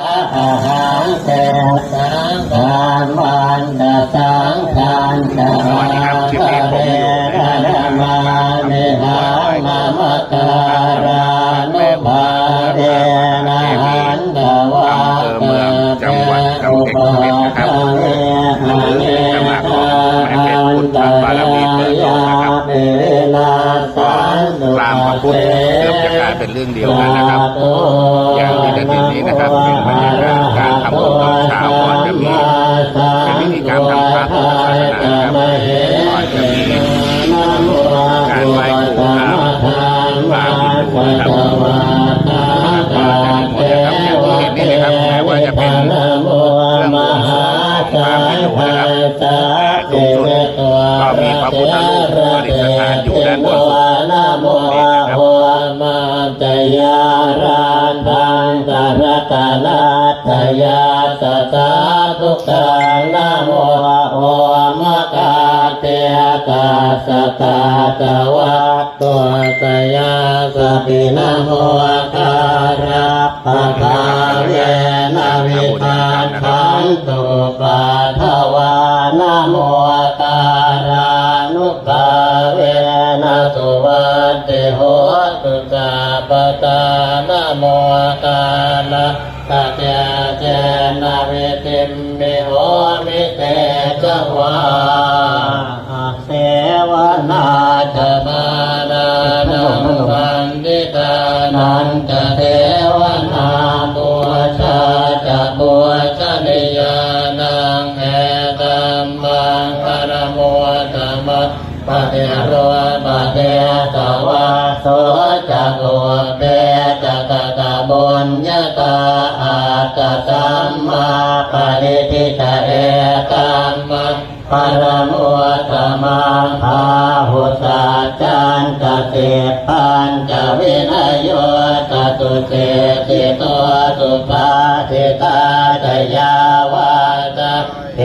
อาหารเสสังฆานวันตะสังฆานตะหาเรนะมาเนหามามะการานุภาเรนะหันตะวะเตเตอุปาทะเวนะเนหันตะยาเปนาสันตุตามพระพุทธเกือบจะกลายเป็นเรื่องเดียวกันนะครับอย่างที่ได้ยินนี้นะครับเป็นบรรยากาศการทำบุญตอนเช้าก่อนจะมีเป็นพิธีกรรมทางพระพุทธศาสนาครับก่อนจะมีการไหว้ครูพระฮินดูนะครับอย่างที่เห็นนี่นะครับแม้ว่าจะเป็นเครื่องบูชาความฮินดูนะครับตรงจุดก็มีพระพุทธรูปประดิษฐานอยู่ด้านบนสุดมาจยารันทังกรตนาตยาสตาทุกขังนะโมโอมะกาเตกาสตาตวัตตัวตยาสตินะโมการะปะทาเวนะวิทานขันตุปะทวานะโมการานุภาเวนะสุวัตติโหตุสาปตานะโมกาละตะเจเจนะเวติมมิโหมิเตจวาเสวนาจะมานานังวันติตานันจะเทวนาบุชาจะบุชนิยานังเอตัมมังปรโมตมัสปะเทโรปะเทตวะโสจักโกเปจักตะบุญญาตาอาตสัมมาปะริทิตาเอตัมมังปรโมตมังพาหุสัจจันตติปัญจวินัยโยตตุเตติโตสุปาทิตาตยาวาตะเอ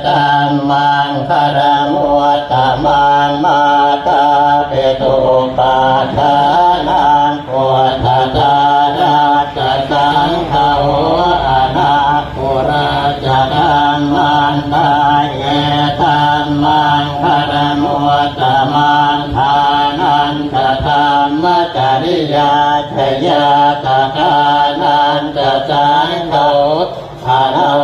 ตัมมังคารมุตตมังมาตาเปตุปาทานังโพธาตาราชสังฆาโหอนาปุราจดังมันตาเอตัมมังคารมุตตมังทานันตธรรมจริยาชยาตกานันตสังฆาโหอนา